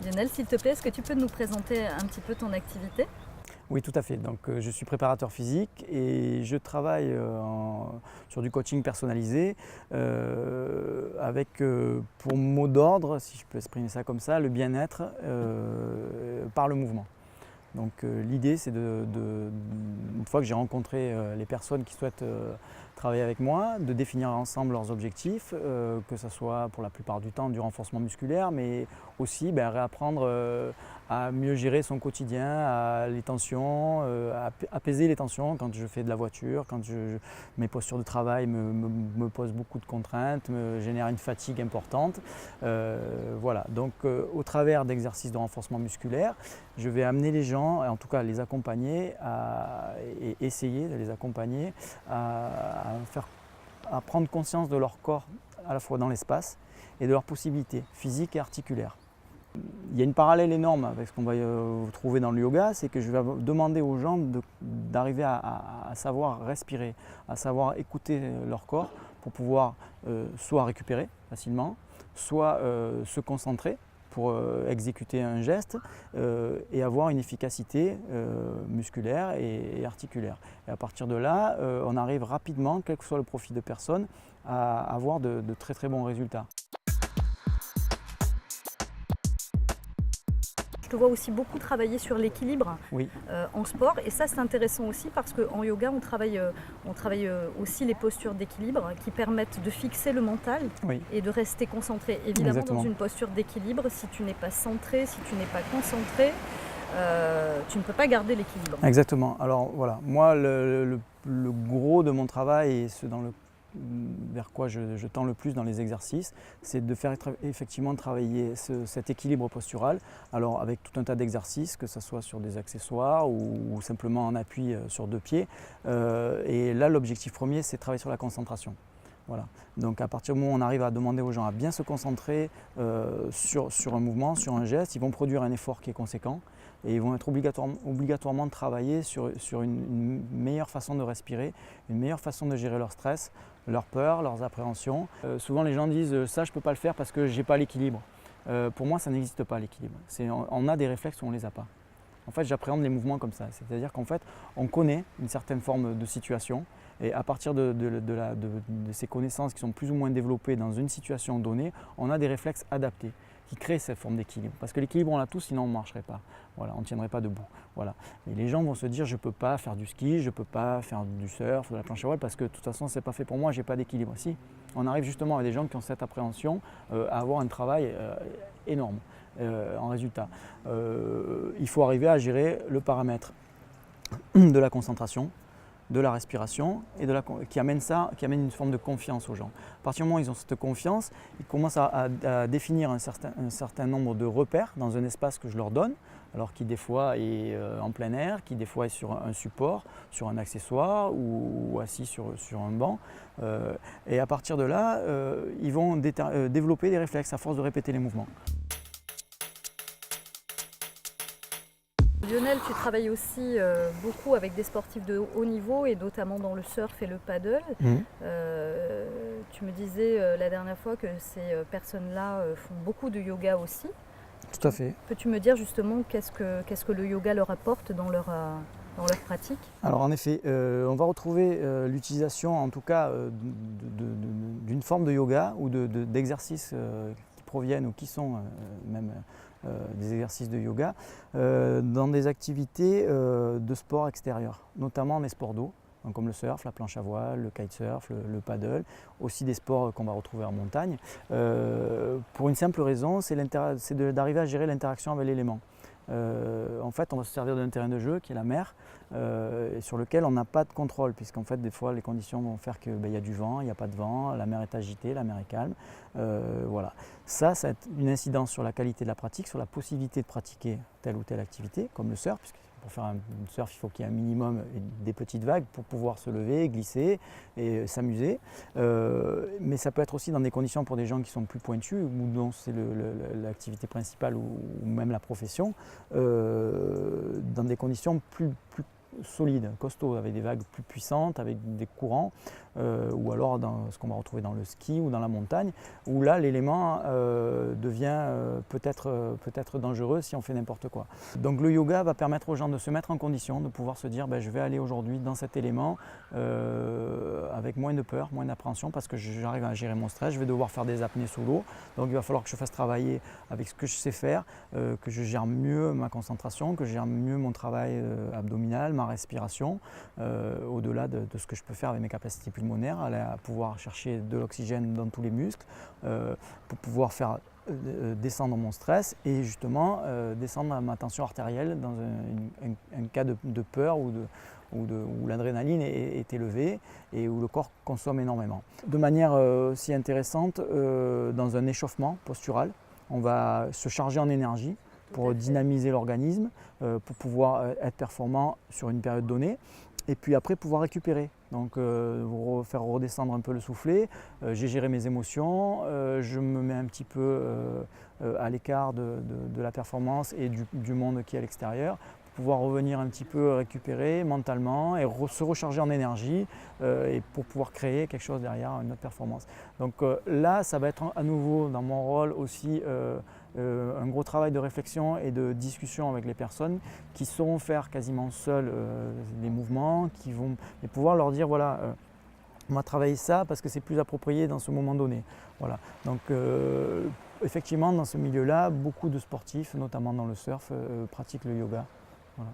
Lionel, s'il te plaît, est-ce que tu peux nous présenter un petit peu ton activité? Oui, tout à fait. Donc, je suis préparateur physique et je travaille sur du coaching personnalisé avec pour mot d'ordre, si je peux exprimer ça comme ça, le bien-être par le mouvement. Donc l'idée, c'est une fois que j'ai rencontré les personnes qui souhaitent travailler avec moi, de définir ensemble leurs objectifs, que ce soit pour la plupart du temps du renforcement musculaire, mais aussi réapprendre à mieux gérer son quotidien, à les tensions, à apaiser les tensions quand je fais de la voiture, quand mes postures de travail me posent beaucoup de contraintes, me génèrent une fatigue importante. Voilà, donc au travers d'exercices de renforcement musculaire, je vais amener les gens, en tout cas les accompagner et essayer de les accompagner à prendre conscience de leur corps à la fois dans l'espace et de leurs possibilités physiques et articulaires. Il y a une parallèle énorme avec ce qu'on va trouver dans le yoga, c'est que je vais demander aux gens d'arriver à savoir respirer, à savoir écouter leur corps pour pouvoir soit récupérer facilement, soit se concentrer pour exécuter un geste et avoir une efficacité musculaire et articulaire. Et à partir de là, on arrive rapidement, quel que soit le profil de personne, à avoir de très très bons résultats. Je te vois aussi beaucoup travailler sur l'équilibre Oui. en sport, et ça c'est intéressant aussi parce qu'en yoga on travaille aussi les postures d'équilibre qui permettent de fixer le mental Oui. et de rester concentré. Évidemment, Exactement. dans une posture d'équilibre, si tu n'es pas centré, si tu n'es pas concentré, tu ne peux pas garder l'équilibre. Exactement. Alors voilà, moi le gros de mon travail et ce vers quoi je tends le plus dans les exercices, c'est de faire effectivement travailler cet équilibre postural, alors avec tout un tas d'exercices, que ce soit sur des accessoires ou simplement en appui sur deux pieds. Et là, l'objectif premier, c'est de travailler sur la concentration. Voilà. Donc à partir du moment où on arrive à demander aux gens à bien se concentrer sur un mouvement, sur un geste, ils vont produire un effort qui est conséquent et ils vont être obligatoirement de travailler sur une meilleure façon de respirer, une meilleure façon de gérer leur stress, leurs peurs, leurs appréhensions. Souvent les gens disent ça je ne peux pas le faire parce que je n'ai pas l'équilibre. Pour moi ça n'existe pas l'équilibre. On a des réflexes ou on ne les a pas. En fait, j'appréhende les mouvements comme ça, c'est-à-dire qu'en fait, on connaît une certaine forme de situation et à partir de ces connaissances qui sont plus ou moins développées dans une situation donnée, on a des réflexes adaptés qui créent cette forme d'équilibre. Parce que l'équilibre, on l'a tous, sinon on ne marcherait pas. Voilà, on ne tiendrait pas debout. Voilà. Et les gens vont se dire, je ne peux pas faire du ski, je ne peux pas faire du surf, de la planche à voile, parce que de toute façon, ce n'est pas fait pour moi, je n'ai pas d'équilibre. Si, on arrive justement avec des gens qui ont cette appréhension à avoir un travail énorme. En résultat, il faut arriver à gérer le paramètre de la concentration, de la respiration et qui amène une forme de confiance aux gens. À partir du moment où ils ont cette confiance, ils commencent à définir un certain nombre de repères dans un espace que je leur donne, alors qui des fois est en plein air, qui des fois est sur un support, sur un accessoire ou assis sur un banc. Et à partir de là, ils vont développer des réflexes à force de répéter les mouvements. Lionel, tu travailles aussi beaucoup avec des sportifs de haut niveau et notamment dans le surf et le paddle. Tu me disais la dernière fois que ces personnes-là font beaucoup de yoga aussi. Tout à fait. Peux-tu me dire justement qu'est-ce que le yoga leur apporte dans leur pratique? Alors en effet, on va retrouver l'utilisation en tout cas d'une forme de yoga ou d'exercices qui proviennent ou qui sont même des exercices de yoga dans des activités de sport extérieur, notamment des sports d'eau, comme le surf, la planche à voile, le kitesurf, le paddle, aussi des sports qu'on va retrouver en montagne, pour une simple raison, c'est d'arriver à gérer l'interaction avec l'élément. En fait, on va se servir d'un terrain de jeu qui est la mer, sur lequel on n'a pas de contrôle, puisqu'en fait, des fois, les conditions vont faire qu'il y a du vent, il n'y a pas de vent, la mer est agitée, la mer est calme. Voilà. Ça a une incidence sur la qualité de la pratique, sur la possibilité de pratiquer telle ou telle activité, comme le surf, puisque pour faire un surf, il faut qu'il y ait un minimum des petites vagues pour pouvoir se lever, glisser et s'amuser. Mais ça peut être aussi dans des conditions pour des gens qui sont plus pointus, ou dont c'est l'activité principale ou même la profession, dans des conditions solide, costaud, avec des vagues plus puissantes, avec des courants, ou alors dans ce qu'on va retrouver dans le ski ou dans la montagne, où là l'élément devient peut-être dangereux si on fait n'importe quoi. Donc le yoga va permettre aux gens de se mettre en condition, de pouvoir se dire je vais aller aujourd'hui dans cet élément avec moins de peur, moins d'appréhension, parce que j'arrive à gérer mon stress. Je vais devoir faire des apnées sous l'eau, donc il va falloir que je fasse travailler avec ce que je sais faire, que je gère mieux ma concentration, que je gère mieux mon travail abdominal, ma respiration, au-delà de ce que je peux faire avec mes capacités pulmonaires, à pouvoir chercher de l'oxygène dans tous les muscles, pour pouvoir faire descendre mon stress et justement descendre ma tension artérielle dans un cas de peur où l'adrénaline est élevée et où le corps consomme énormément. De manière aussi intéressante, dans un échauffement postural, on va se charger en énergie pour dynamiser l'organisme, pour pouvoir être performant sur une période donnée, et puis après pouvoir récupérer. Donc faire redescendre un peu le soufflet, j'ai géré mes émotions, je me mets un petit peu à l'écart de la performance et du monde qui est à l'extérieur, pour pouvoir revenir un petit peu récupérer mentalement et se recharger en énergie et pour pouvoir créer quelque chose derrière, une autre performance. Donc là, ça va être à nouveau dans mon rôle aussi un gros travail de réflexion et de discussion avec les personnes qui sauront faire quasiment seules les mouvements, et pouvoir leur dire voilà, on va travailler ça parce que c'est plus approprié dans ce moment donné. Voilà. Donc effectivement, dans ce milieu-là, beaucoup de sportifs, notamment dans le surf, pratiquent le yoga. Voilà.